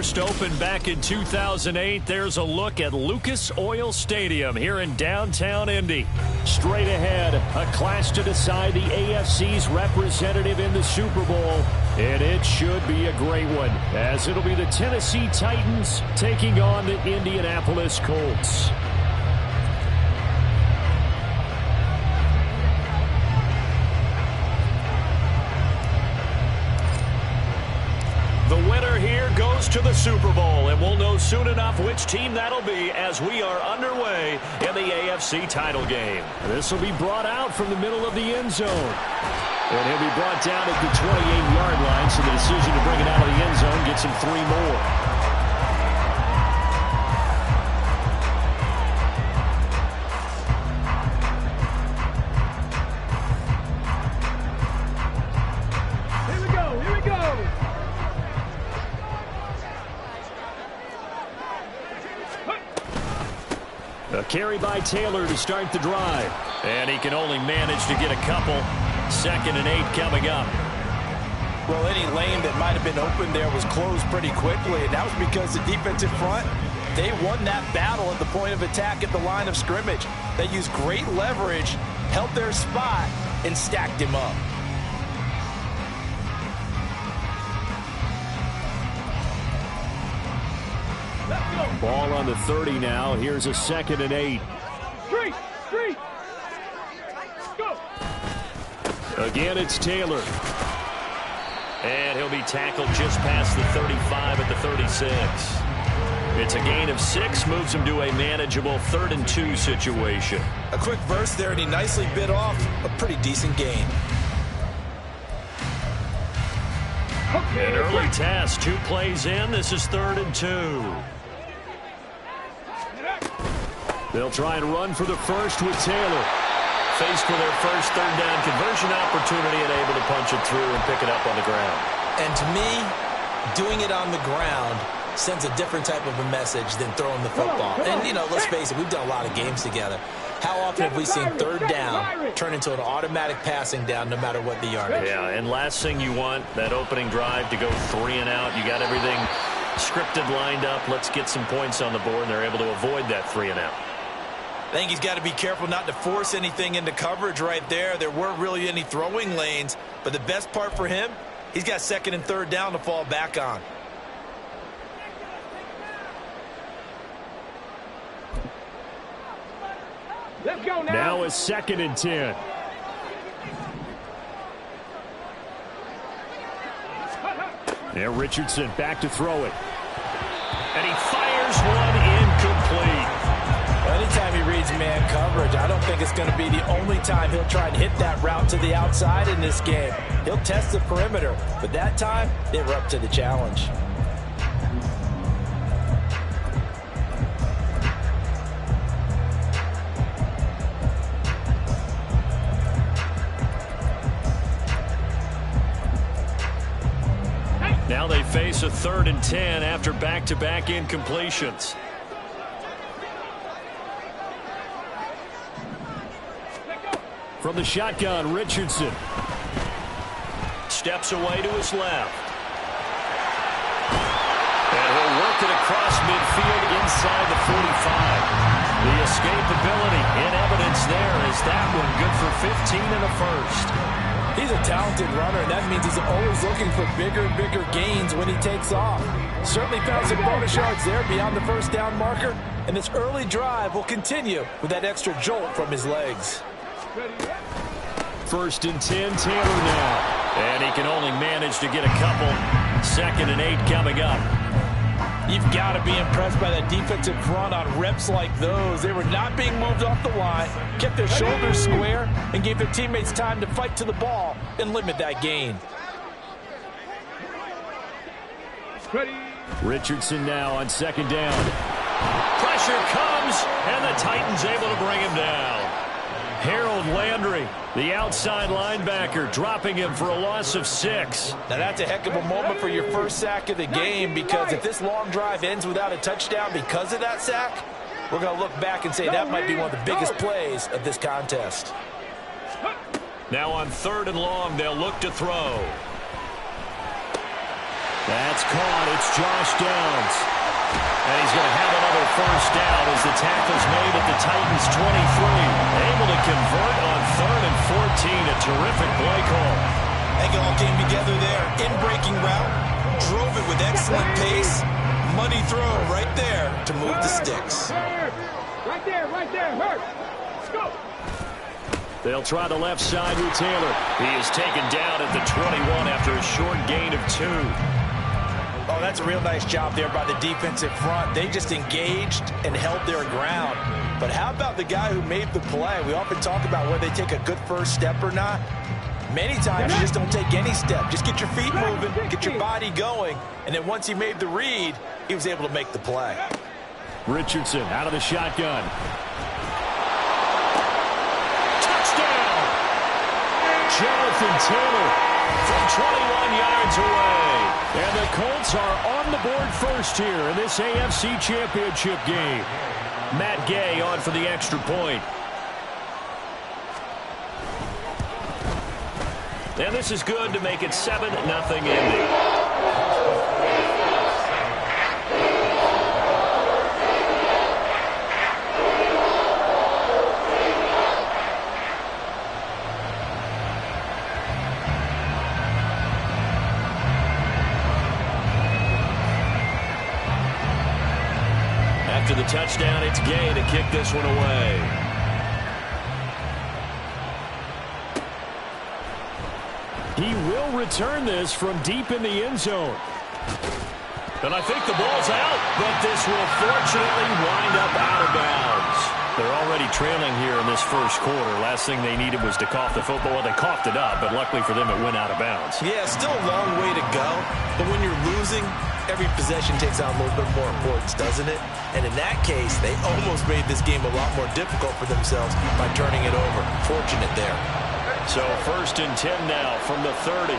first opened back in 2008, there's a look at Lucas Oil Stadium here in downtown Indy. Straight ahead, a clash to decide the AFC's representative in the Super Bowl. And it should be a great one, as it'll be the Tennessee Titans taking on the Indianapolis Colts. The winner here goes to the Super Bowl, and we'll know soon enough which team that'll be as we are underway in the AFC title game. This will be brought out from the middle of the end zone. And he'll be brought down at the 28-yard line, so the decision to bring it out of the end zone gets him 3 more. A carry by Taylor to start the drive. And he can only manage to get a couple. 2nd and 8 coming up. Well, any lane that might have been open there was closed pretty quickly, and that was because the defensive front, they won that battle at the point of attack at the line of scrimmage. They used great leverage, held their spot, and stacked him up. Ball on the 30 now. Here's a 2nd and 8. Street. Go. Again, it's Taylor. And he'll be tackled just past the 35 at the 36. It's a gain of 6, moves him to a manageable 3rd and 2 situation. A quick burst there, and he nicely bit off a pretty decent gain. An early task, 2 plays in. This is 3rd and 2. They'll try and run for the first with Taylor. Faced with their first 3rd down conversion opportunity and able to punch it through and pick it up on the ground. And to me, doing it on the ground sends a different type of a message than throwing the football. And, you know, let's face it, we've done a lot of games together. How often have we seen 3rd down turn into an automatic passing down no matter what the yardage? Yeah, and last thing you want, that opening drive to go 3 and out. You got everything scripted, lined up. Let's get some points on the board, and they're able to avoid that 3 and out. I think he's got to be careful not to force anything into coverage right there. There weren't really any throwing lanes, but the best part for him, he's got 2nd and 3rd down to fall back on. Let's go now. Now a 2nd and 10. Now Richardson back to throw it. And he fires one incomplete. Anytime he reads man coverage, I don't think it's going to be the only time he'll try and hit that route to the outside in this game. He'll test the perimeter, but that time, they were up to the challenge. Now they face a 3rd and 10 after back-to-back incompletions. From the shotgun, Richardson. Steps away to his left. And he'll work it across midfield inside the 45. The escapability in evidence there is that one good for 15 and a first. He's a talented runner, and that means he's always looking for bigger and bigger gains when he takes off. Certainly found some bonus yards there beyond the 1st down marker, and this early drive will continue with that extra jolt from his legs. 1st and 10, Taylor now. And he can only manage to get a couple. 2nd and 8 coming up. You've got to be impressed by that defensive front on reps like those. They were not being moved off the line, kept their shoulders square, and gave their teammates time to fight to the ball and limit that gain. Richardson now on 2nd down. Pressure comes, and the Titans able to bring him down. Harold Landry, the outside linebacker, dropping him for a loss of 6. Now that's a heck of a moment for your first sack of the game, because if this long drive ends without a touchdown because of that sack, we're going to look back and say that might be one of the biggest plays of this contest. Now on 3rd and long, they'll look to throw. That's caught. It's Josh Downs. And he's going to have another first down as the tackle's made at the Titans' 23. Able to convert on 3rd and 14. A terrific play call. They all came together there. In-breaking route. Drove it with excellent pace. Money throw right there to move the sticks. Right there, hurt. Let's go. They'll try the left side with Taylor. He is taken down at the 21 after a short gain of 2. Oh, that's a real nice job there by the defensive front. They just engaged and held their ground. But how about the guy who made the play? We often talk about whether they take a good first step or not. Many times you just don't take any step. Just get your feet moving, get your body going, and then once he made the read, he was able to make the play. Richardson out of the shotgun. Touchdown! Jonathan Taylor from 21 yards away. And the Colts are on the board first here in this AFC Championship game. Matt Gay on for the extra point. And this is good to make it 7-0 Indy. After the touchdown, it's Gay to kick this one away. He will return this from deep in the end zone. And I think the ball's out, but this will fortunately wind up out of bounds. They're already trailing here in this first quarter. Last thing they needed was to cough the football. Well, they coughed it up, but luckily for them, it went out of bounds. Yeah, still a long way to go. But when you're losing, every possession takes on a little bit more importance, doesn't it? And in that case, they almost made this game a lot more difficult for themselves by turning it over. Fortunate there. So 1st and 10 now from the 30.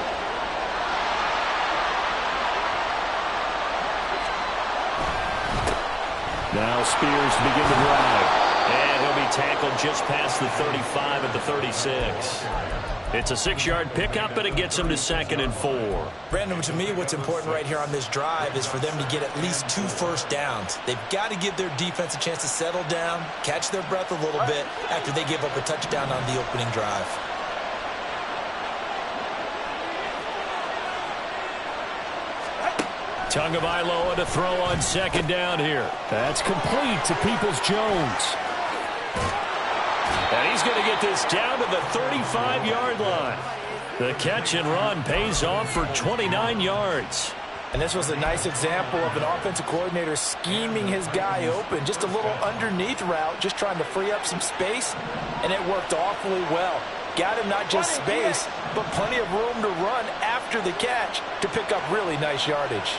Now Spears to begin the drive. And he'll be tackled just past the 35 at the 36. It's a 6-yard pickup, but it gets him to 2nd and 4. Brandon, to me, what's important right here on this drive is for them to get at least 2 first downs. They've got to give their defense a chance to settle down, catch their breath a little bit after they give up a touchdown on the opening drive. Tagovailoa to throw on 2nd down here. That's complete to Peoples-Jones. And he's going to get this down to the 35-yard line. The catch and run pays off for 29 yards. And this was a nice example of an offensive coordinator scheming his guy open. Just a little underneath route, just trying to free up some space, and it worked awfully well. Got him not just space, but plenty of room to run after the catch to pick up really nice yardage.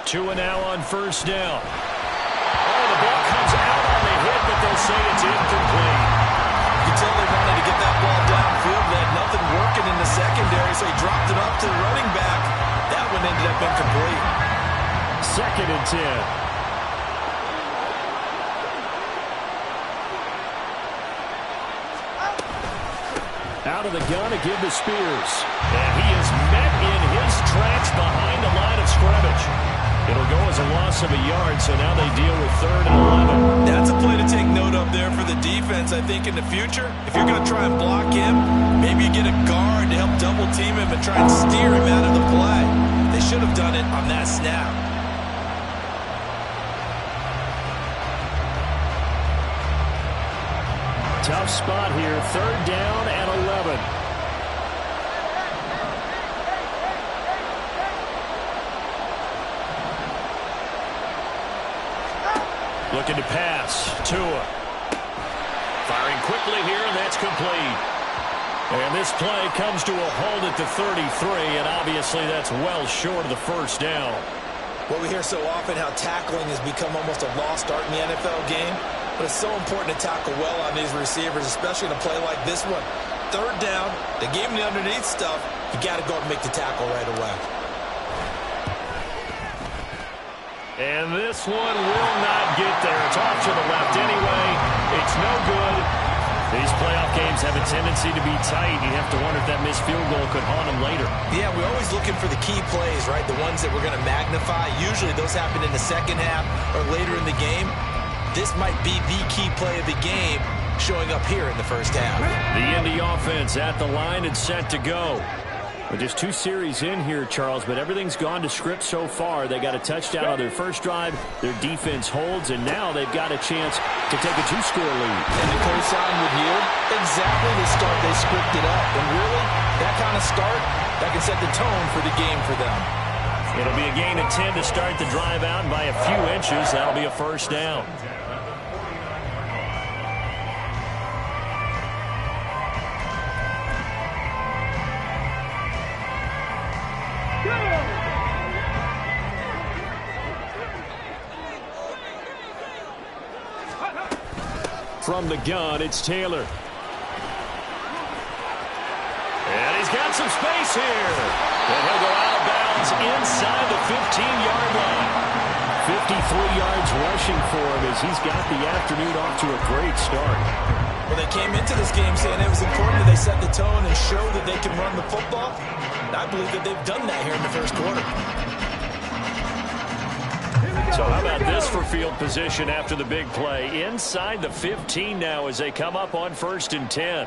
Tua now on 1st down. Oh, the ball comes out on the hit, but they'll say it's incomplete. You can tell they wanted to get that ball downfield. They had nothing working in the secondary, so he dropped it up to the running back. That one ended up incomplete. 2nd and 10. Out of the gun to give to Spears. And he is met in his tracks behind the line of scrimmage. It'll go as a loss of a yard, so now they deal with 3rd and 11. That's a play to take note of there for the defense, I think, in the future. If you're going to try and block him, maybe you get a guard to help double-team him and try and steer him out of the play. They should have done it on that snap. Tough spot here, 3rd down and 11. Looking to pass. Tua. Firing quickly here, and that's complete. And this play comes to a halt at the 33, and obviously that's well short of the first down. Well, we hear so often how tackling has become almost a lost art in the NFL game. But it's so important to tackle well on these receivers, especially in a play like this one. 3rd down, they gave him the underneath stuff. You got to go and make the tackle right away. And this one will not get there. It's off to the left anyway. It's no good. These playoff games have a tendency to be tight. You have to wonder if that missed field goal could haunt them later. Yeah, we're always looking for the key plays, right? The ones that we're going to magnify. Usually those happen in the second half or later in the game. This might be the key play of the game showing up here in the first half. The Indy offense at the line and set to go. Well, just 2 series in here, Charles, but everything's gone to script so far. They got a touchdown on their first drive. Their defense holds, and now they've got a chance to take a 2-score lead. And the co-sign with you, exactly the start they scripted up. And really, that kind of start, that can set the tone for the game for them. It'll be a gain of 10 to start the drive out by a few inches. That'll be a first down. From the gun, it's Taylor. And he's got some space here. And he'll go out of bounds inside the 15-yard line. 53 yards rushing for him as he's got the afternoon off to a great start. Well, they came into this game saying it was important that they set the tone and show that they can run the football. And I believe that they've done that here in the first quarter. So how about this for field position after the big play? Inside the 15 now as they come up on 1st and 10.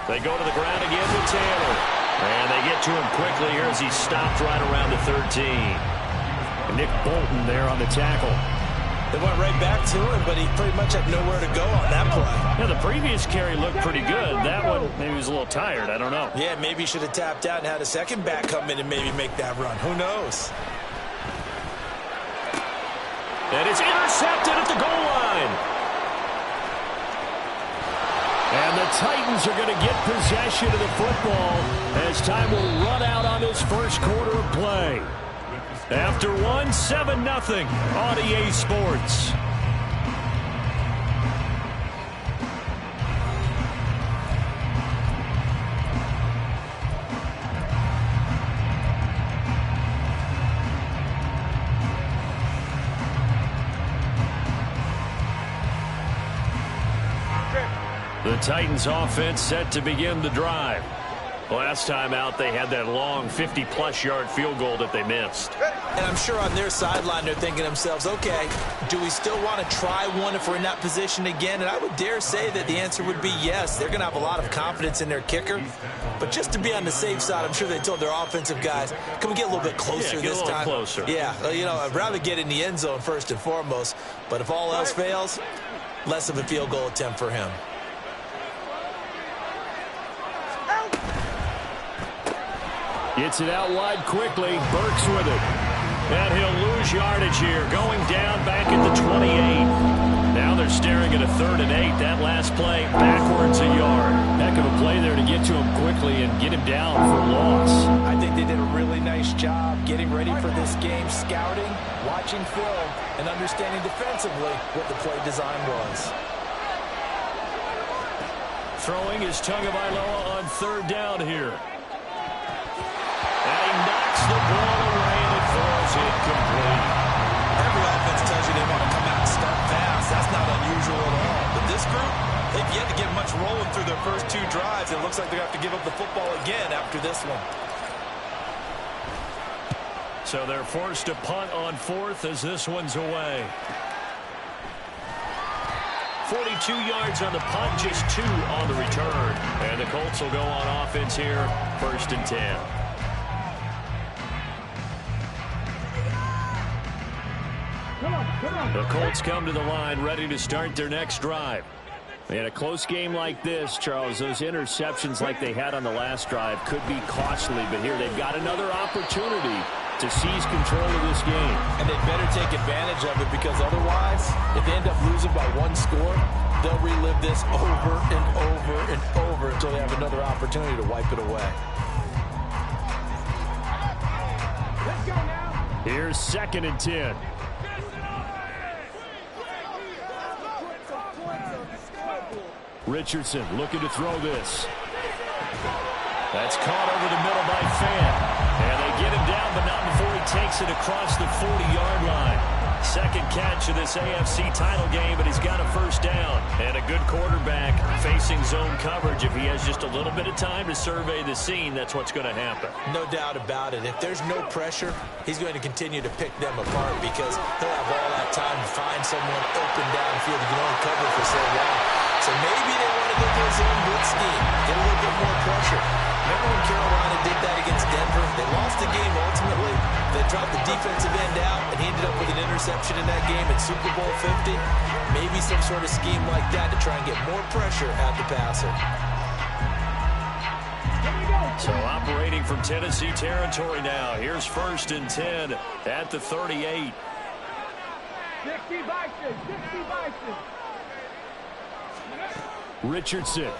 They go to the ground again with Taylor. And they get to him quickly here as he's stopped right around the 13. And Nick Bolton there on the tackle. They went right back to him, but he pretty much had nowhere to go on that play. Yeah, the previous carry looked pretty good. That one, maybe he was a little tired. I don't know. Yeah, maybe he should have tapped out and had a second back come in and maybe make that run. Who knows? And it's intercepted at the goal line. And the Titans are going to get possession of the football as time will run out on this first quarter of play. After 7-0 on EA Sports. The Titans offense set to begin the drive. Last time out, they had that long 50-plus yard field goal that they missed. And I'm sure on their sideline, they're thinking to themselves, okay, do we still want to try one if we're in that position again? And I would dare say that the answer would be yes. They're going to have a lot of confidence in their kicker. But just to be on the safe side, I'm sure they told their offensive guys, can we get a little bit closer this time? Get a little closer. Yeah, you know, I'd rather get in the end zone first and foremost. But if all else fails, less of a field goal attempt for him. Gets it out wide quickly. Burks with it. And he'll lose yardage here. Going down back at the 28. Now they're staring at a 3rd and 8. That last play backwards a yard. Heck of a play there to get to him quickly and get him down for loss. I think they did a really nice job getting ready for this game, scouting, watching film, and understanding defensively what the play design was. Throwing is Tagovailoa on 3rd down here. And he knocks the ball away and it falls incomplete. Every offense tells you they want to come out and start fast. That's not unusual at all. But this group, they've yet to get much rolling through their first 2 drives. It looks like they're going to have to give up the football again after this one. So they're forced to punt on 4th as this one's away. 42 yards on the punt, just 2 on the return. And the Colts will go on offense here, 1st and 10. The Colts come to the line ready to start their next drive. In a close game like this, Charles, those interceptions like they had on the last drive could be costly. But here they've got another opportunity to seize control of this game. And they better take advantage of it because otherwise, if they end up losing by 1 score, they'll relive this over and over and over until they have another opportunity to wipe it away. Let's go now. Here's 2nd and 10. Richardson looking to throw this. That's caught over the middle by Fan. And they get him down, but not before he takes it across the 40-yard line. second catch of this AFC title game, but he's got a first down. And a good quarterback facing zone coverage. If he has just a little bit of time to survey the scene, that's what's going to happen. No doubt about it. If there's no pressure, he's going to continue to pick them apart because he'll have all that time to find someone open downfield. He can only cover for so long. So maybe they want to go to his own blitz scheme, get a little bit more pressure. Remember when Carolina did that against Denver? They lost the game ultimately. They dropped the defensive end out, and he ended up with an interception in that game at Super Bowl 50. Maybe some sort of scheme like that to try and get more pressure at the passer. So operating from Tennessee territory now. Here's 1st and 10 at the 38. 60 Bison, 60 Bison. Richardson.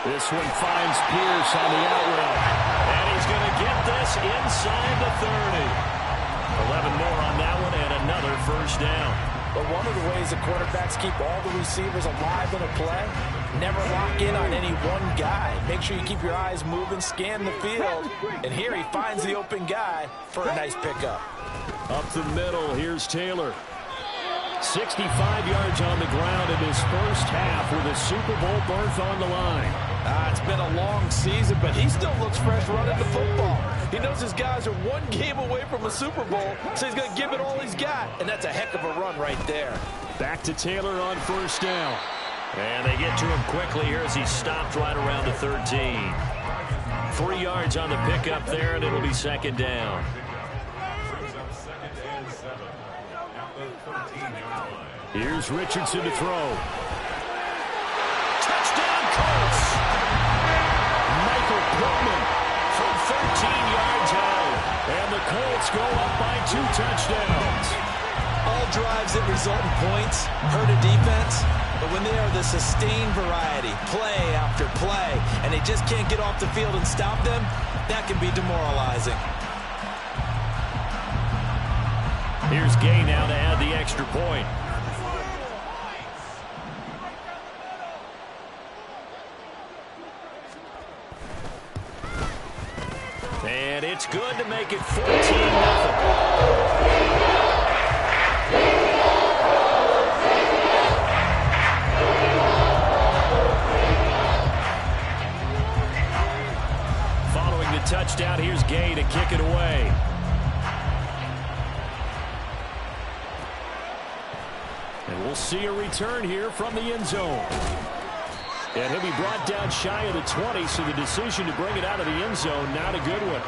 This one finds Pierce on the out route. And he's going to get this inside the 30. 11 more on that one and another first down. But one of the ways the quarterbacks keep all the receivers alive in a play, never lock in on any one guy. Make sure you keep your eyes moving, scan the field. And here he finds the open guy for a nice pickup. Up the middle, here's Taylor. 65 yards on the ground in his first half with a Super Bowl berth on the line. It's been a long season, but he still looks fresh running the football. He knows his guys are one game away from a Super Bowl, so he's going to give it all he's got, and that's a heck of a run right there. Back to Taylor on first down. And they get to him quickly here as he stopped right around the 13. 3 yards on the pickup there, and it'll be second down. Here's Richardson to throw. Touchdown, Colts! Michael Pittman from 13 yards out. And the Colts go up by 2 touchdowns. All drives that result in points hurt a defense, but when they are the sustained variety, play after play, and they just can't get off the field and stop them, that can be demoralizing. Here's Gay now to add the extra point. And it's good to make it 14-0. Following the touchdown, here's Gay to kick it away. And we'll see a return here from the end zone. And he'll be brought down shy of the 20, so the decision to bring it out of the end zone, not a good one.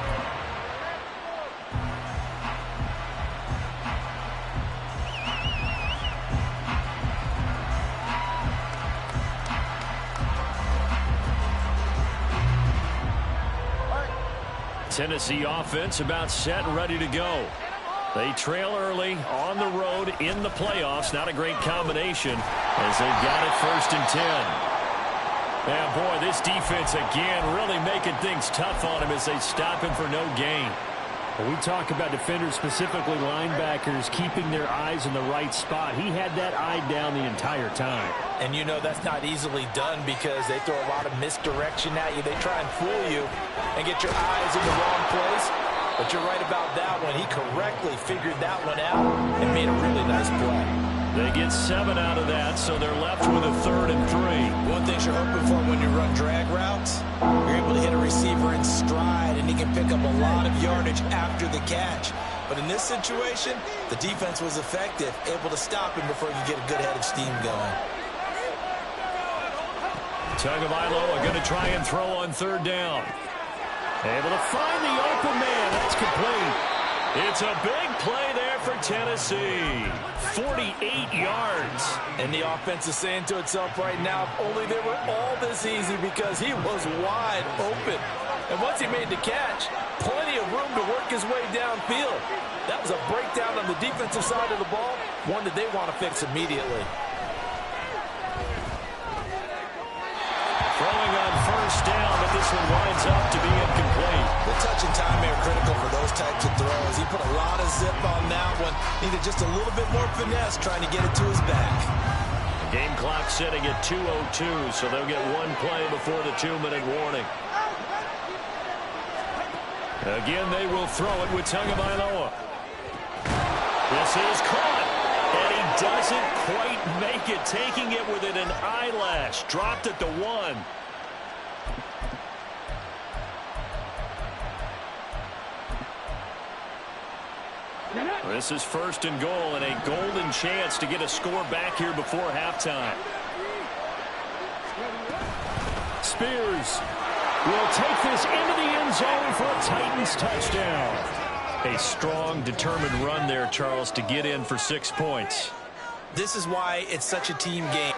Tennessee offense about set and ready to go. They trail early on the road in the playoffs. Not a great combination as they've got it 1st and 10. Yeah, boy, this defense again really making things tough on him as they stop him for no gain. When we talk about defenders, specifically linebackers, keeping their eyes in the right spot, he had that eye down the entire time. And you know that's not easily done because they throw a lot of misdirection at you. They try and fool you and get your eyes in the wrong place. But you're right about that one. He correctly figured that one out and made a really nice play. They get 7 out of that, so they're left with a 3rd and 3. One thing you're hoping for when you run drag routes, you're able to hit a receiver in stride, and he can pick up a lot of yardage after the catch. But in this situation, the defense was effective, able to stop him before you get a good head of steam going. Tagovailoa going to try and throw on 3rd down. Able to find the open man. That's complete. It's a big play there for Tennessee. 48 yards. And the offense is saying to itself right now, if only they were all this easy because he was wide open. And once he made the catch, plenty of room to work his way downfield. That was a breakdown on the defensive side of the ball, one that they want to fix immediately. Throwing on 1st down, but this one winds up to be incomplete. The touch and time are critical for those types of throws. He put a lot of zip on that one. Needed just a little bit more finesse trying to get it to his back. Game clock sitting at 2:02, so they'll get one play before the 2-minute warning. Again, they will throw it with Tagovailoa. This is caught, and he doesn't quite make it, taking it within an eyelash. Dropped at the 1. This is 1st and goal, and a golden chance to get a score back here before halftime. Spears will take this into the end zone for a Titans touchdown. A strong, determined run there, Charles, to get in for 6 points. This is why it's such a team game.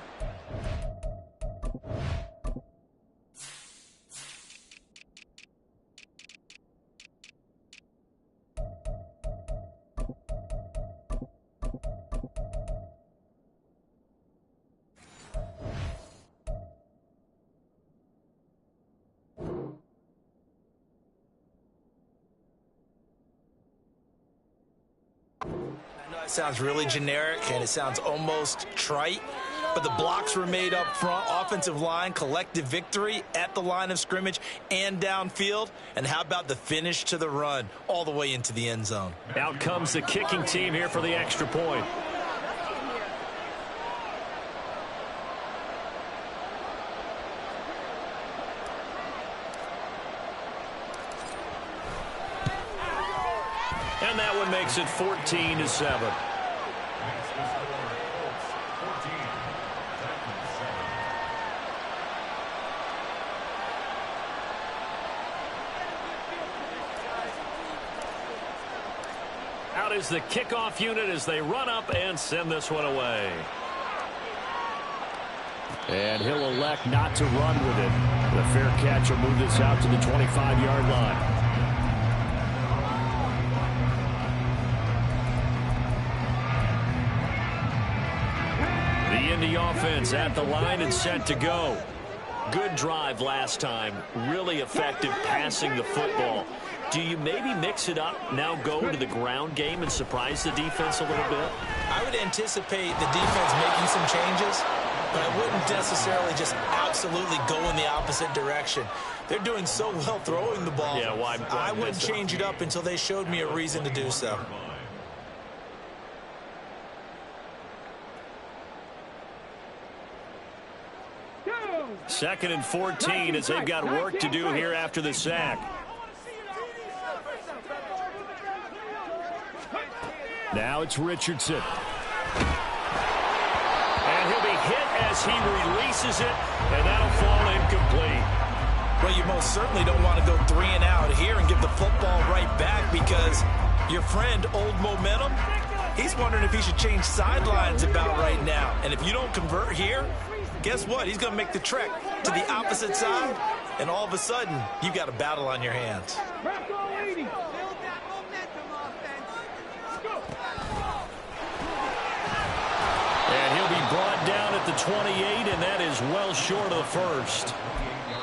Sounds really generic and it sounds almost trite, but the blocks were made up front. Offensive line, collective victory at the line of scrimmage and downfield. And how about the finish to the run all the way into the end zone? Out comes the kicking team here for the extra point. And that one makes it 14-7. Out is the kickoff unit as they run up and send this one away. And he'll elect not to run with it. The fair catch will move this out to the 25-yard line. The Indy offense at the line and set to go. Good drive last time. Really effective passing the football. Do you maybe mix it up, now go to the ground game and surprise the defense a little bit? I would anticipate the defense making some changes, but I wouldn't necessarily just absolutely go in the opposite direction. They're doing so well throwing the ball. Yeah, why I wouldn't change it up until they showed me a reason to do so. Second and 14 as they've got work to do here after the sack. Now it's Richardson. And he'll be hit as he releases it, and that'll fall incomplete. Well, you most certainly don't want to go 3 and out here and give the football right back because your friend, Old Momentum, he's wondering if he should change sidelines about right now. And if you don't convert here, guess what? He's going to make the trek to the opposite side, and all of a sudden, you've got a battle on your hands. And he'll be brought down at the 28, and that is well short of the first.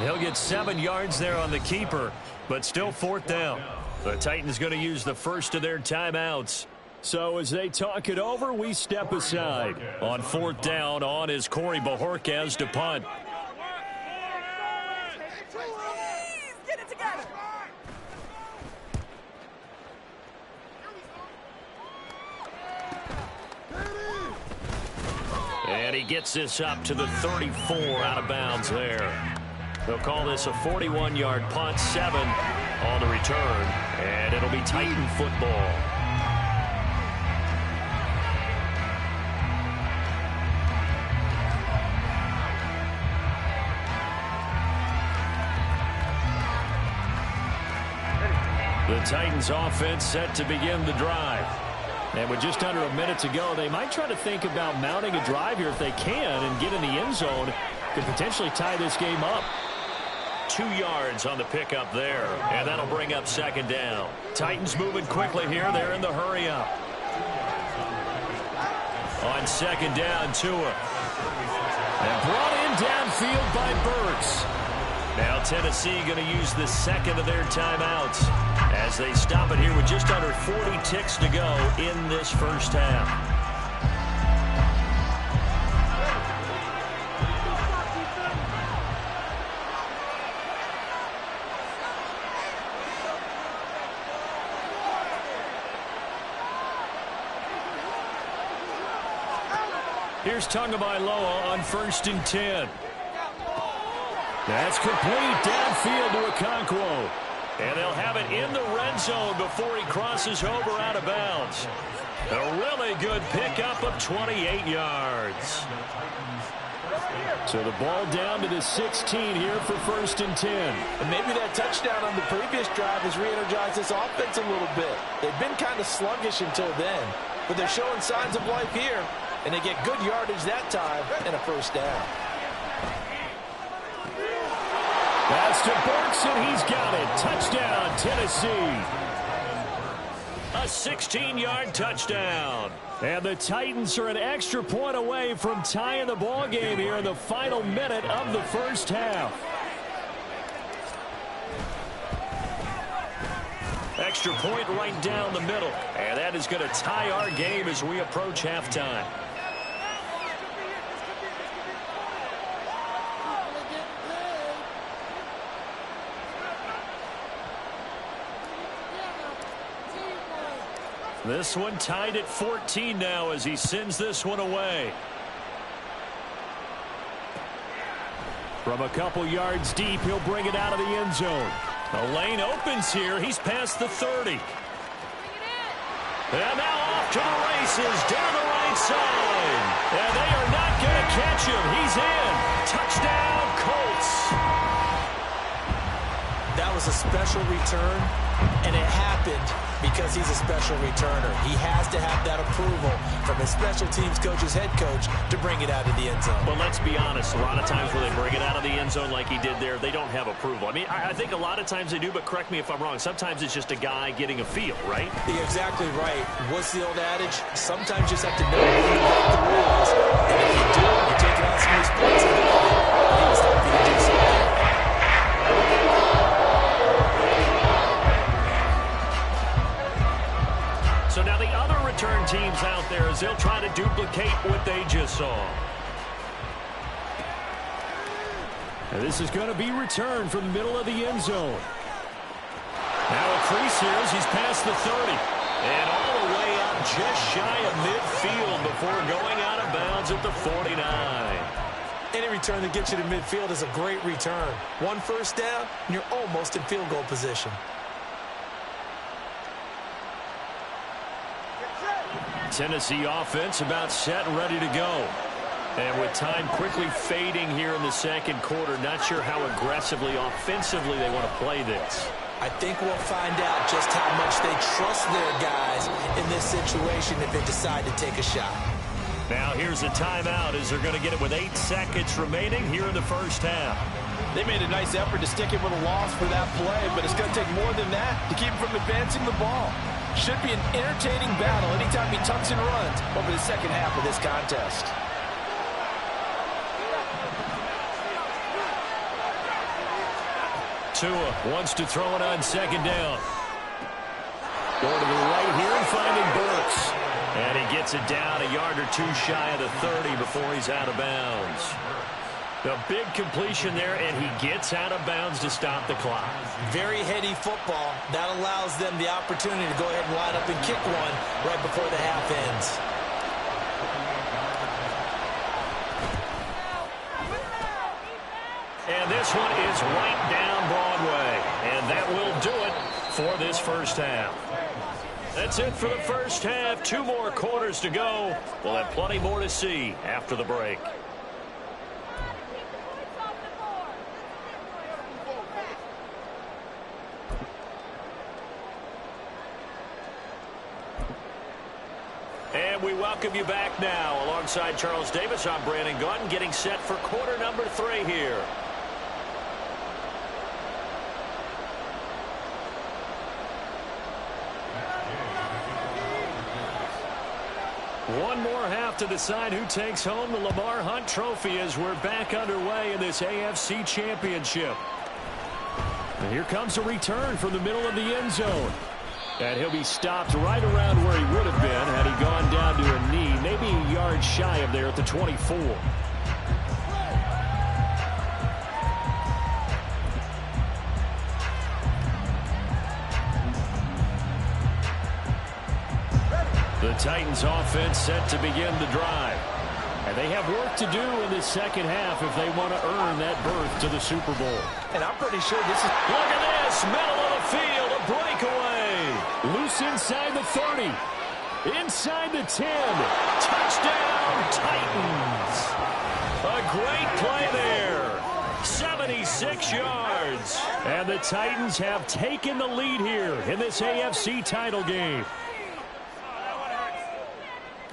He'll get 7 yards there on the keeper, but still 4th down. The Titans going to use the first of their timeouts. So as they talk it over, we step aside. On 4th down, on is Corey Bajorquez to punt. Get it together. And he gets this up to the 34 out of bounds there. They'll call this a 41-yard punt, 7 on the return, and it'll be Titan football. The Titans offense set to begin the drive. And with just under a minute to go, they might try to think about mounting a drive here if they can and get in the end zone. Could potentially tie this game up. 2 yards on the pickup there, and that'll bring up 2nd down. Titans moving quickly here. They're in the hurry up. On 2nd down, Tua. And brought in downfield by Burks. Now Tennessee going to use the second of their timeouts as they stop it here with just under 40 ticks to go in this first half. Here's Tagovailoa on 1st and 10. That's complete downfield to Okonkwo. And they'll have it in the red zone before he crosses over out of bounds. A really good pickup of 28 yards. So the ball down to the 16 here for 1st and 10. And maybe that touchdown on the previous drive has re-energized this offense a little bit. They've been kind of sluggish until then, but they're showing signs of life here, and they get good yardage that time and a 1st down. That's to Burks, and he's got it. Touchdown, Tennessee. A 16-yard touchdown. And the Titans are an extra point away from tying the ball game here in the final minute of the 1st half. Extra point right down the middle. And that is going to tie our game as we approach halftime. This one tied at 14 now as he sends this one away. From a couple yards deep, he'll bring it out of the end zone. The lane opens here. He's past the 30. And now off to the races down the right side. And they are not going to catch him. He's in. Touchdown, Colts. That was a special return, and it happened because he's a special returner. He has to have that approval from his special teams coach's head coach to bring it out of the end zone. Well, let's be honest. A lot of times when they bring it out of the end zone like he did there, they don't have approval. I mean, I think a lot of times they do, but correct me if I'm wrong. Sometimes it's just a guy getting a feel, right? You're exactly right. What's the old adage? Sometimes you just have to know when you break the rules. And if you do, you're taking on some responsibility. He was happy to do so. So now the other return teams out there as they'll try to duplicate what they just saw. And this is going to be returned from the middle of the end zone. Now a crease here as he's past the 30. And all the way out just shy of midfield before going out of bounds at the 49. Any return that gets you to midfield is a great return. 1 1st down, and you're almost in field goal position. Tennessee offense about set and ready to go. And with time quickly fading here in the 2nd quarter, not sure how aggressively, offensively they want to play this. I think we'll find out just how much they trust their guys in this situation if they decide to take a shot. Now here's a timeout as they're going to get it with 8 seconds remaining here in the 1st half. They made a nice effort to stick it with a loss for that play, but it's going to take more than that to keep him from advancing the ball. Should be an entertaining battle anytime he tucks and runs over the 2nd half of this contest. Tua wants to throw it on 2nd down. Going to the right here and finding Burks. And he gets it down a yard or 2 shy of the 30 before he's out of bounds. A big completion there, and he gets out of bounds to stop the clock. Very heady football. That allows them the opportunity to go ahead and line up and kick one right before the half ends. And this one is right down Broadway. And that will do it for this 1st half. That's it for the 1st half. 2 more quarters to go. We'll have plenty more to see after the break. And we welcome you back now. Alongside Charles Davis, I'm Brandon Gaudin, getting set for quarter number 3 here. One more half to decide who takes home the Lamar Hunt Trophy as we're back underway in this AFC Championship. And here comes a return from the middle of the end zone. And he'll be stopped right around where he would have been had he gone down to a knee, maybe a yard shy of there at the 24. The Titans offense set to begin the drive. And they have work to do in this second half if they want to earn that berth to the Super Bowl. And I'm pretty sure this is... Look at this, middle of the field, a breakaway. Loose inside the 30. Inside the 10. Touchdown, Titans. A great play there. 76 yards. And the Titans have taken the lead here in this AFC title game.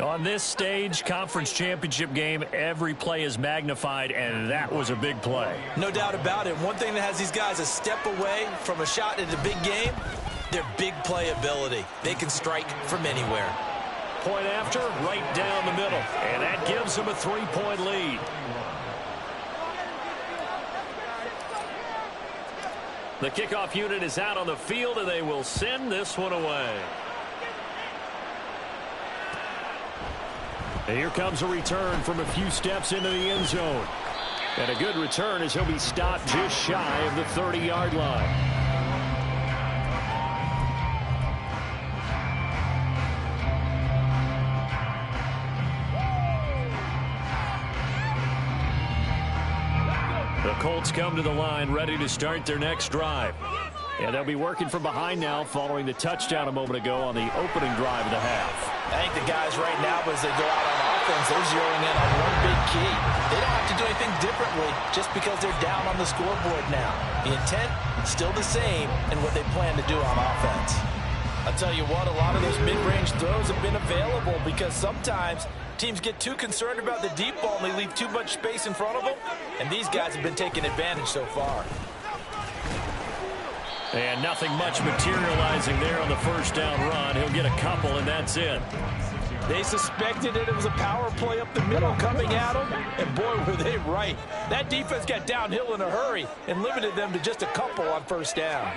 On this stage, conference championship game, every play is magnified, and that was a big play. No doubt about it. One thing that has these guys a step away from a shot at a big game, their big play ability. They can strike from anywhere. Point after, right down the middle, and that gives them a 3-point lead. The kickoff unit is out on the field, and they will send this one away. And here comes a return from a few steps into the end zone. And a good return as he'll be stopped just shy of the 30-yard line. The Colts come to the line ready to start their next drive. And they'll be working from behind now following the touchdown a moment ago on the opening drive of the half. I think the guys right now, as they go out on offense, they're zeroing in on one big key. They don't have to do anything differently just because they're down on the scoreboard now. The intent, still the same in what they plan to do on offense. I'll tell you what, a lot of those mid-range throws have been available because sometimes teams get too concerned about the deep ball and they leave too much space in front of them, and these guys have been taking advantage so far. And nothing much materializing there on the first down run. He'll get a couple, and that's it. They suspected it was a power play up the middle coming at them, and boy, were they right. That defense got downhill in a hurry and limited them to just a couple on first down.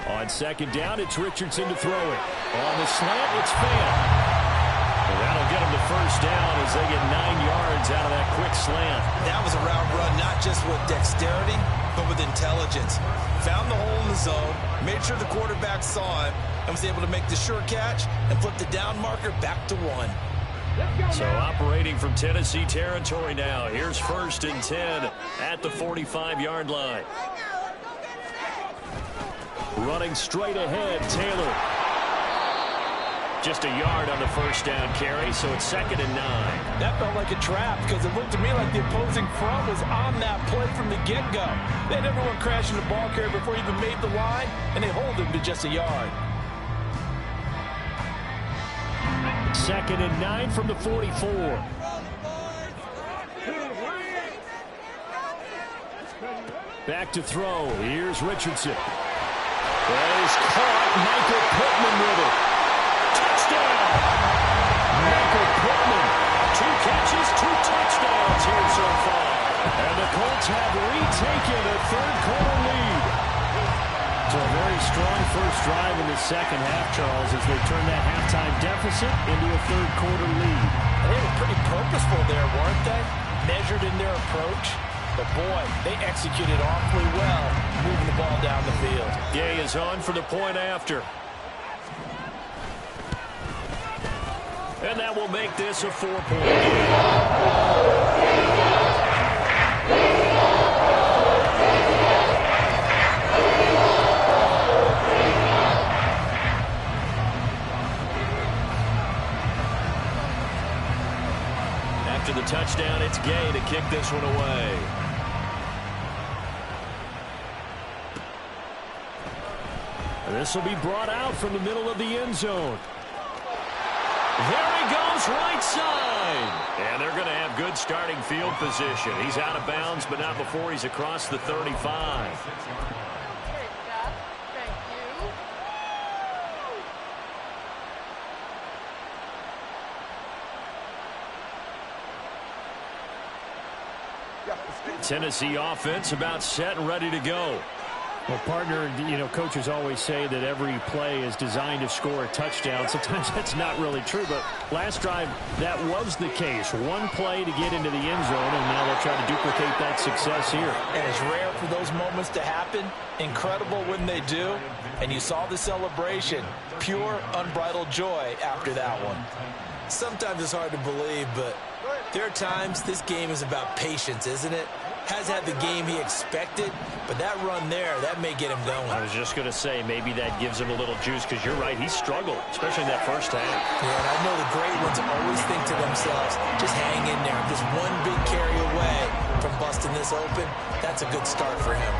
On second down, it's Richardson to throw it. On the slant, it's Fan. And that'll get them the first down as they get 9 yards out of that quick slant. That was a route run, not just with dexterity, but with intelligence. Found the hole in the zone, made sure the quarterback saw him, and was able to make the sure catch and flip the down marker back to 1. So operating from Tennessee territory now. Here's 1st and 10 at the 45-yard line. Running straight ahead, Taylor. Just a yard on the first down carry, so it's 2nd and 9. That felt like a trap because it looked to me like the opposing front was on that play from the get-go. They had everyone crashing the ball carrier before he even made the line, and they hold him to just a yard. 2nd and 9 from the 44. Back to throw. Here's Richardson. He's caught. Michael Pittman with it. Touchdown! Michael Pittman. 2 catches, 2 touchdowns here so far. And the Colts have retaken a third-quarter lead. So a very strong first drive in the second half, Charles, as they turn that halftime deficit into a third-quarter lead. They were pretty purposeful there, weren't they? Measured in their approach. But, boy, they executed awfully well, moving the ball down the field. Gay is on for the point after. And that will make this a 4-point game. After the touchdown, it's Gay to kick this one away. This will be brought out from the middle of the end zone. There he goes, right side. And they're going to have good starting field position. He's out of bounds, but not before he's across the 35. Tennessee offense about set and ready to go. Well, partner, coaches always say that every play is designed to score a touchdown. Sometimes that's not really true, but last drive, that was the case. One play to get into the end zone, and now they'll try to duplicate that success here. And it's rare for those moments to happen. Incredible when they do. And you saw the celebration. Pure, unbridled joy after that one. Sometimes it's hard to believe, but there are times this game is about patience, isn't it? Has had the game he expected, but that run there, that may get him going. I was just going to say, maybe that gives him a little juice, because you're right, he struggled, especially in that first half. Yeah, and I know the great ones always think to themselves, just hang in there. Just one big carry away from busting this open. That's a good start for him.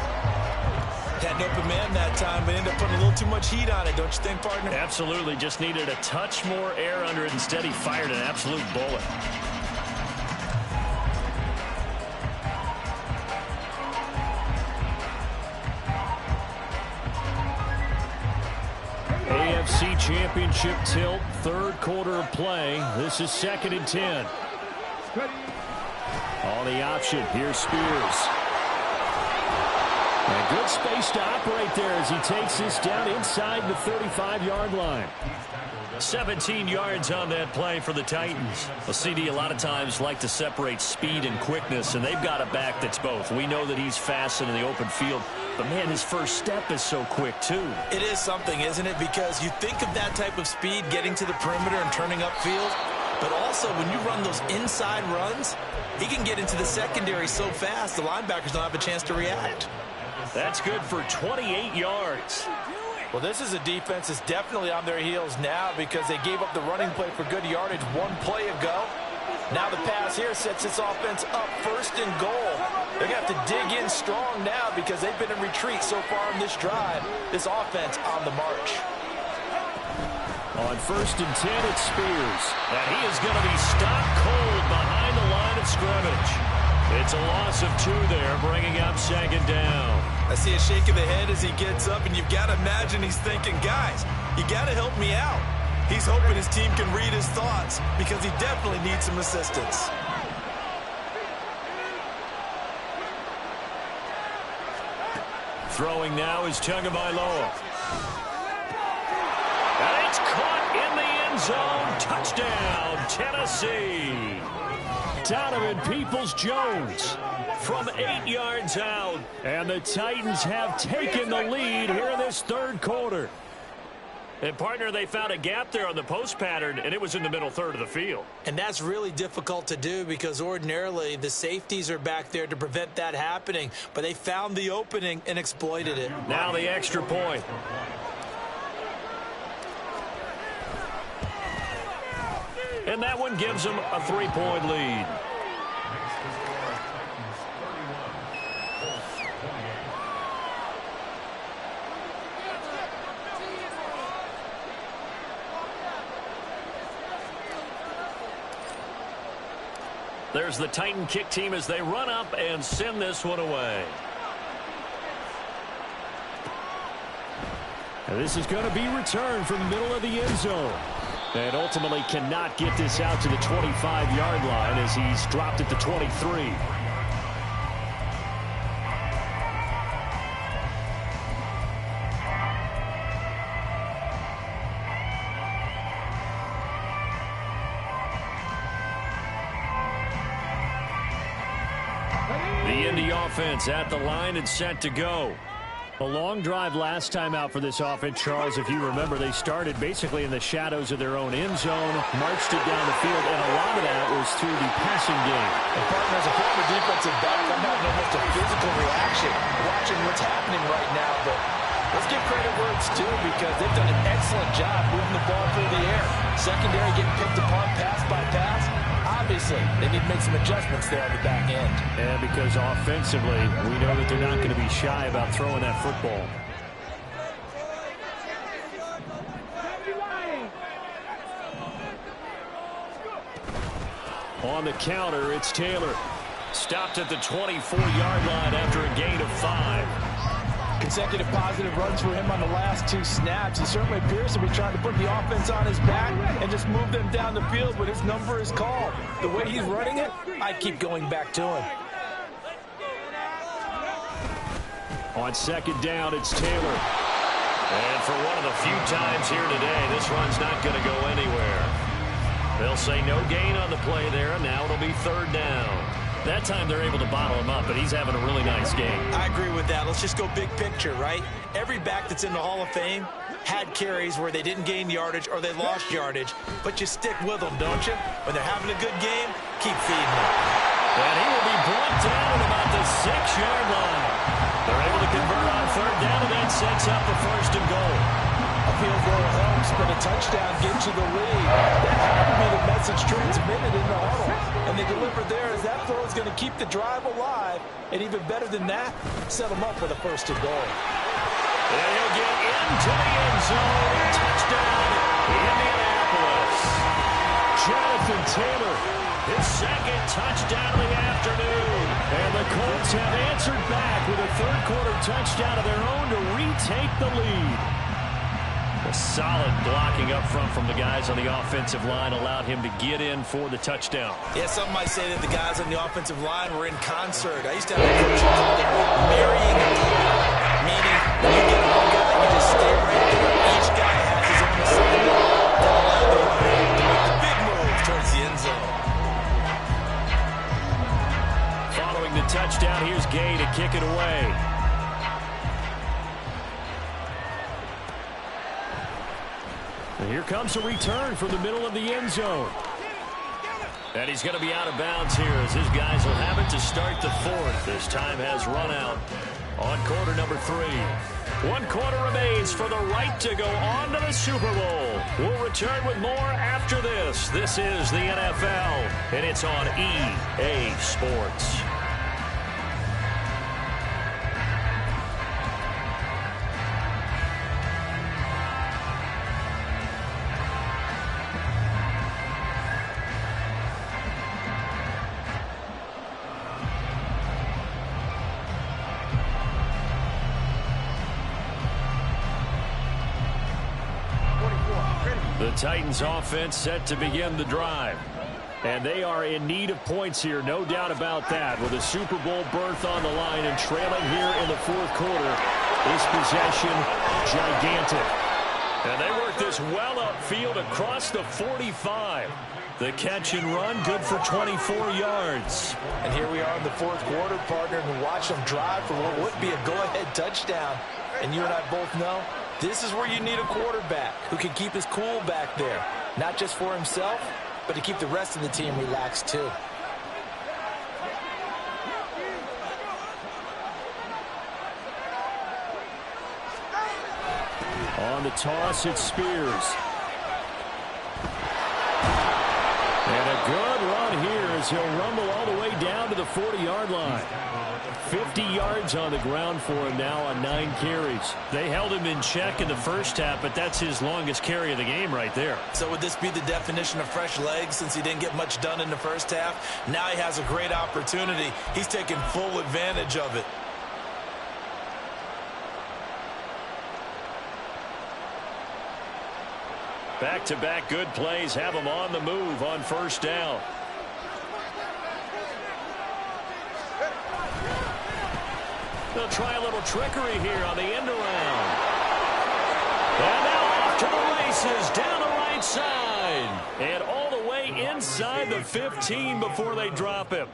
Had an open man that time, but ended up putting a little too much heat on it, don't you think, partner? Absolutely. Just needed a touch more air under it. Instead, he fired an absolute bullet. AFC Championship tilt, third quarter of play. This is 2nd and 10. On the option, here's Spears. And good space to operate there as he takes this down inside the 35-yard line. 17 yards on that play for the Titans. Well, CD a lot of times like to separate speed and quickness, and they've got a back that's both. We know that he's fast in the open field, but, man, his first step is so quick, too. It is something, isn't it? Because you think of that type of speed getting to the perimeter and turning upfield, but also when you run those inside runs, he can get into the secondary so fast the linebackers don't have a chance to react. That's good for 28 yards. Well, this is a defense that's definitely on their heels now because they gave up the running play for good yardage one play ago. Now the pass here sets this offense up 1st and goal. They're going to have to dig in strong now because they've been in retreat so far in this drive. This offense on the march. On 1st and 10, it's Spears. And he is going to be stopped cold behind the line of scrimmage. It's a loss of 2 there, bringing up 2nd down. I see a shake of the head as he gets up, and you've got to imagine he's thinking, guys, you got to help me out. He's hoping his team can read his thoughts because he definitely needs some assistance. Throwing now is Tagovailoa. And it's caught in the end zone. Touchdown, Tennessee. Donovan Peoples-Jones from 8 yards out. And the Titans have taken the lead here in this third quarter. And, partner, they found a gap there on the post pattern, and it was in the middle third of the field. And that's really difficult to do because ordinarily the safeties are back there to prevent that happening. But they found the opening and exploited it. Now the extra point. And that one gives them a 3-point lead. There's the Titan kick team as they run up and send this one away. And this is going to be returned from the middle of the end zone. And ultimately cannot get this out to the 25-yard line as he's dropped at the 23. The Indy offense at the line and set to go. A long drive last time out for this offense, Charles. If you remember, they started basically in the shadows of their own end zone, marched it down the field, and a lot of that was through the passing game. And, partner, as a former defensive back, I'm having almost a physical reaction watching what's happening right now. But let's give credit where it's due because they've done an excellent job moving the ball through the air. Secondary getting picked apart pass by pass. Obviously, they need to make some adjustments there on the back end. And because offensively, we know that they're not going to be shy about throwing that football. On the counter, it's Taylor. Stopped at the 24-yard line after a gain of 5. Consecutive positive runs for him on the last 2 snaps. He certainly appears to be trying to put the offense on his back and just move them down the field, but his number is called. The way he's running it, I'd keep going back to him. On 2nd down, it's Taylor. And for one of the few times here today, this run's not going to go anywhere. They'll say no gain on the play there, and now it'll be 3rd down. That time they're able to bottle him up, but he's having a really nice game. I agree with that. Let's just go big picture, right? Every back that's in the Hall of Fame had carries where they didn't gain yardage or they lost yardage, but you stick with them, don't you? When they're having a good game, keep feeding them. And he will be brought down at about the 6-yard line. They're able to convert on third down, and that sets up the first and goal. A field goal helps, but a touchdown gives you the lead. That had to be the message transmitted in the huddle. And they delivered there as that throw is going to keep the drive alive. And even better than that, set them up with a first and goal. And he'll get into the end zone. Touchdown, Indianapolis. Jonathan Taylor, his second touchdown of the afternoon. And the Colts have answered back with a third-quarter touchdown of their own to retake the lead. A solid blocking up front from the guys on the offensive line allowed him to get in for the touchdown. Yeah, some might say that the guys on the offensive line were in concert. I used to have a coach who called it marrying a team, meaning when you get one guy, you just stay right there. Each guy has his own assignment that allowed the other to make the big move towards the end zone. Following the touchdown, here's Gay to kick it away. And here comes a return from the middle of the end zone. And he's going to be out of bounds here as his guys will have it to start the fourth. This time has run out on quarter number 3. 1 quarter remains for the right to go on to the Super Bowl. We'll return with more after this. This is the NFL, and it's on EA Sports. The Titans offense set to begin the drive. And they are in need of points here, no doubt about that. With a Super Bowl berth on the line and trailing here in the fourth quarter, this possession gigantic. And they work this well upfield across the 45. The catch and run, good for 24 yards. And here we are in the fourth quarter, partner, and watch them drive for what would be a go-ahead touchdown. And you and I both know this is where you need a quarterback who can keep his cool back there. Not just for himself, but to keep the rest of the team relaxed too. On the toss, it's Spears. And a good run here as he'll rumble all the way down to the 40-yard line. 50 yards on the ground for him now on 9 carries. They held him in check in the first half, but that's his longest carry of the game right there. So would this be the definition of fresh legs since he didn't get much done in the first half? Now he has a great opportunity. He's taking full advantage of it. Back-to-back good plays have him on the move on first down. They'll try a little trickery here on the end around. And now off to the races down the right side. And all the way inside the 15 before they drop him.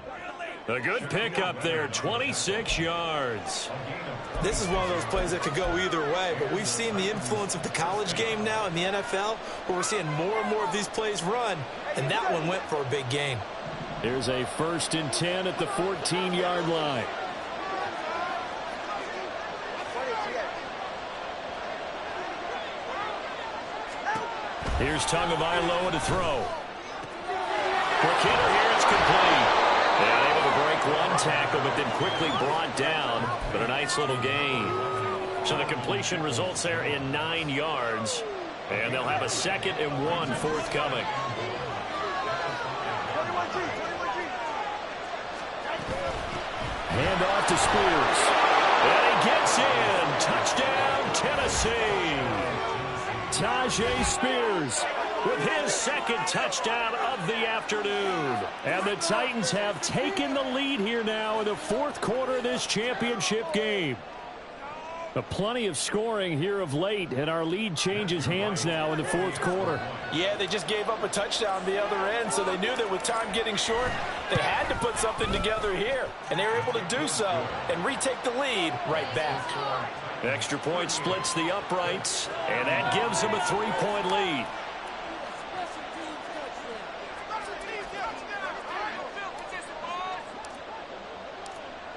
A good pickup there, 26 yards. This is one of those plays that could go either way, but we've seen the influence of the college game now in the NFL, where we're seeing more and more of these plays run, and that one went for a big gain. Here's a 1st and 10 at the 14-yard line. Here's Tagovailoa to throw. Quick hitter here, it's complete. And able to break one tackle, but then quickly brought down. But a nice little gain. So the completion results there in 9 yards. And they'll have a 2nd and 1 forthcoming. Hand off to Spears. And he gets in. Touchdown, Tennessee. Tajay Spears with his 2nd touchdown of the afternoon. And the Titans have taken the lead here now in the 4th quarter of this championship game. Plenty of scoring here of late, and our lead changes hands now in the fourth quarter. Yeah, they just gave up a touchdown the other end, so they knew that with time getting short, they had to put something together here, and they were able to do so and retake the lead right back. Extra point splits the uprights, and that gives them a 3-point lead.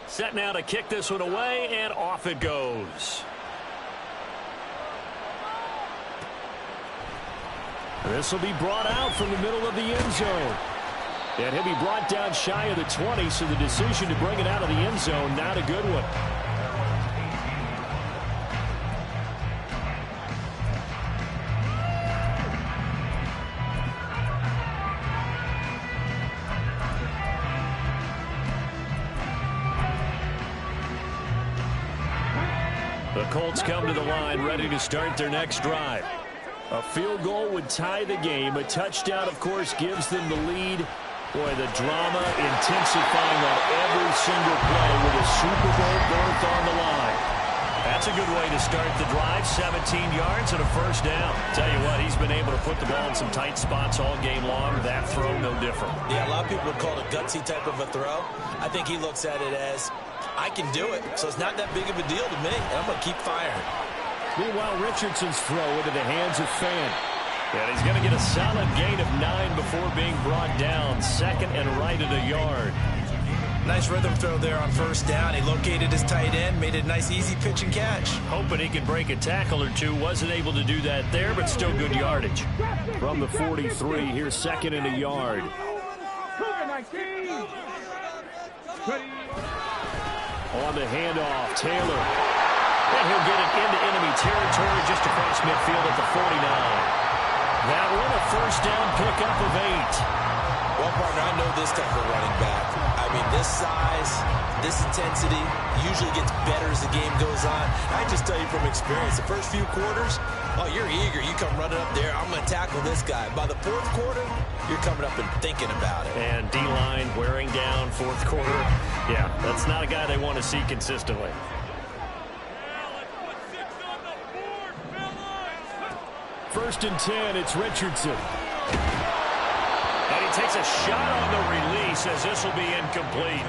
Set now to kick this one away, and off it goes. This will be brought out from the middle of the end zone. And he'll be brought down shy of the 20, so the decision to bring it out of the end zone, not a good one. The Colts come to the line, ready to start their next drive. A field goal would tie the game. A touchdown, of course, gives them the lead. Boy, the drama intensifying on every single play with a Super Bowl berth on the line. That's a good way to start the drive. 17 yards and a first down. Tell you what, he's been able to put the ball in some tight spots all game long. That throw, no different. Yeah, a lot of people would call it a gutsy type of a throw. I think he looks at it as, I can do it, so it's not that big of a deal to me, and I'm going to keep firing. Meanwhile, Richardson's throw into the hands of Fan. And he's going to get a solid gain of 9 before being brought down. Second and right at a yard. Nice rhythm throw there on first down. He located his tight end, made a nice easy pitch and catch. Hoping he could break a tackle or two. Wasn't able to do that there, but still good yardage. From the 43, here's second and a yard. On the handoff, Taylor. And he'll get it into enemy territory just across midfield at the 49. That one a first down pickup of 8. Well, partner, I know this type of running back. I mean, this size, this intensity usually gets better as the game goes on. I just tell you from experience, the first few quarters, oh, you're eager. You come running up there. I'm going to tackle this guy. By the fourth quarter, you're coming up and thinking about it. And D-line wearing down fourth quarter. Yeah, that's not a guy they want to see consistently. First and 10, it's Richardson. And he takes a shot on the release as this will be incomplete.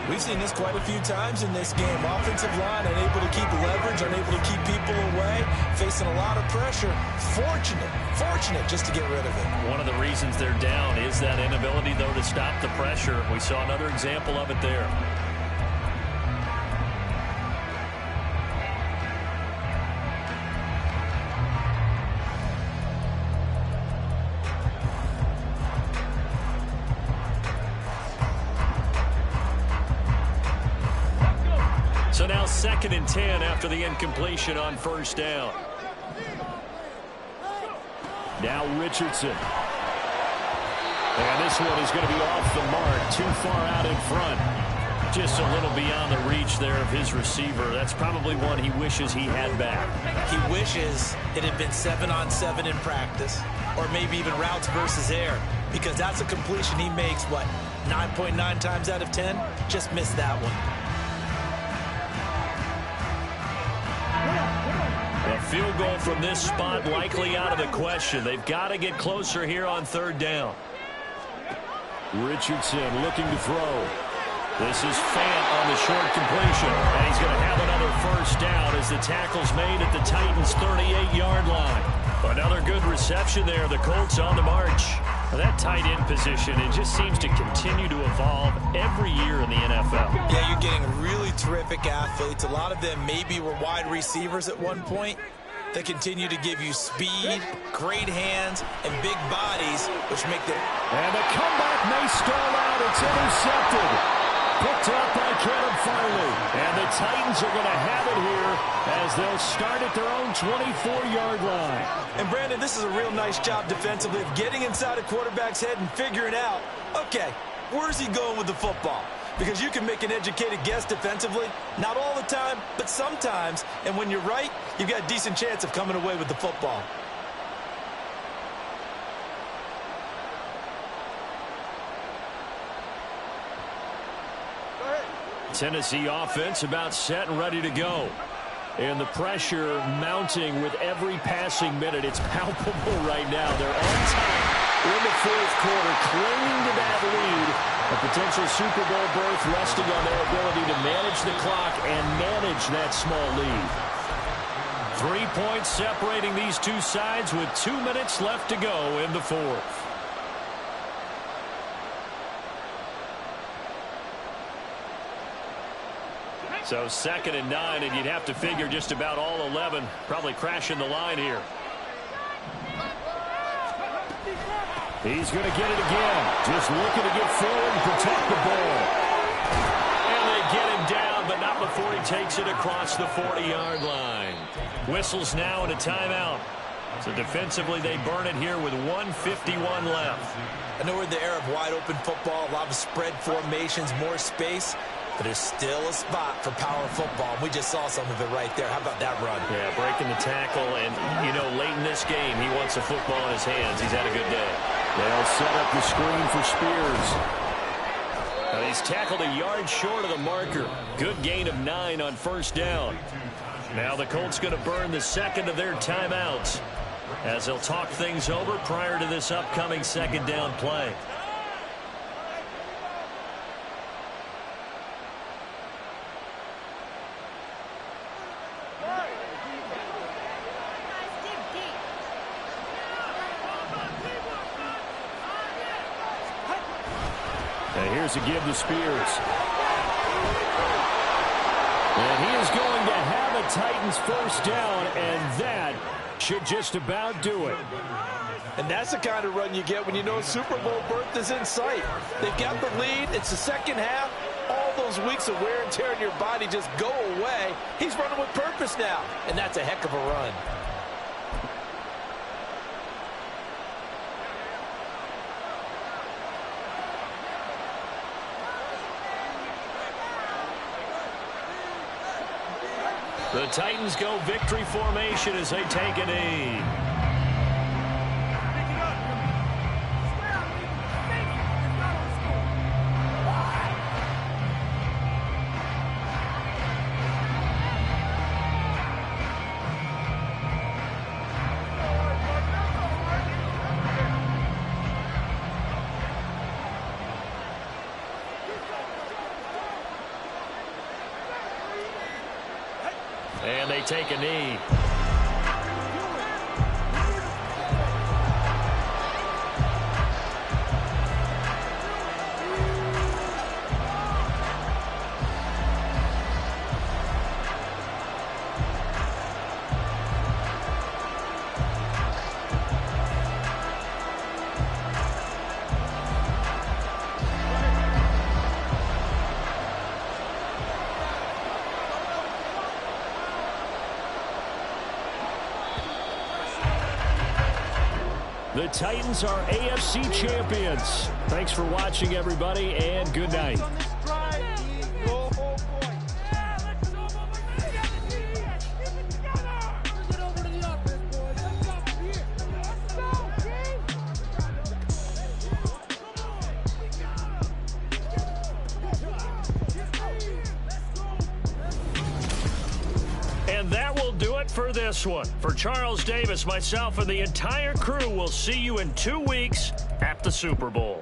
We've seen this quite a few times in this game. Offensive line unable to keep leverage, unable to keep people away, facing a lot of pressure. Fortunate just to get rid of it. One of the reasons they're down is that inability, though, to stop the pressure. We saw another example of it there. So now second and 10 after the incompletion on first down. Now Richardson. And this one is going to be off the mark, too far out in front. Just a little beyond the reach there of his receiver. That's probably one he wishes he had back. He wishes it had been 7-on-7 in practice, or maybe even routes versus air, because that's a completion he makes, what, 9.9 times out of 10? Just missed that one. A field goal from this spot likely out of the question. They've got to get closer here on third down. Richardson looking to throw. This is Fant on the short completion. And he's going to have another first down as the tackle's made at the Titans' 38-yard line. Another good reception there. The Colts on the march. That tight end position, it just seems to continue to evolve every year in the NFL. Yeah, you're getting really terrific athletes. A lot of them maybe were wide receivers at one point. They continue to give you speed, great hands, and big bodies, which make them... And the comeback may stall out. It's intercepted. Picked up by Caleb Farley. And the Titans are going to have it here as they'll start at their own 24-yard line. And, Brandon, this is a real nice job defensively of getting inside a quarterback's head and figuring out, okay, where's he going with the football? Because you can make an educated guess defensively, not all the time, but sometimes. And when you're right, you've got a decent chance of coming away with the football. Tennessee offense about set and ready to go. And the pressure mounting with every passing minute. It's palpable right now. They're on time in the fourth quarter, clinging to that lead. A potential Super Bowl berth resting on their ability to manage the clock and manage that small lead. 3 points separating these two sides with 2 minutes left to go in the fourth. So 2nd and 9, and you'd have to figure just about all 11 probably crashing the line here. He's going to get it again. Just looking to get forward and protect the ball. And they get him down, but not before he takes it across the 40-yard line. Whistles now and a timeout. So defensively, they burn it here with 1:51 left. I know we're in the era of wide-open football, a lot of spread formations, more space. But there's still a spot for power football. We just saw some of it right there. How about that run? Yeah, breaking the tackle. And, you know, late in this game, he wants the football in his hands. He's had a good day. They'll set up the screen for Spears. Now, he's tackled a yard short of the marker. Good gain of 9 on first down. Now the Colts going to burn the second of their timeouts as they'll talk things over prior to this upcoming second down play. Here's a give to Spears. And he is going to have a Titans first down, and that should just about do it. And that's the kind of run you get when you know Super Bowl berth is in sight. They've got the lead. It's the second half. All those weeks of wear and tear in your body just go away. He's running with purpose now, and that's a heck of a run. The Titans go victory formation as they take a knee. And they take a knee. The Titans are AFC champions. Thanks for watching, everybody, and good night. And that will do it for this one. For Charles Davis, myself, and the entire crew, we'll see you in 2 weeks at the Super Bowl.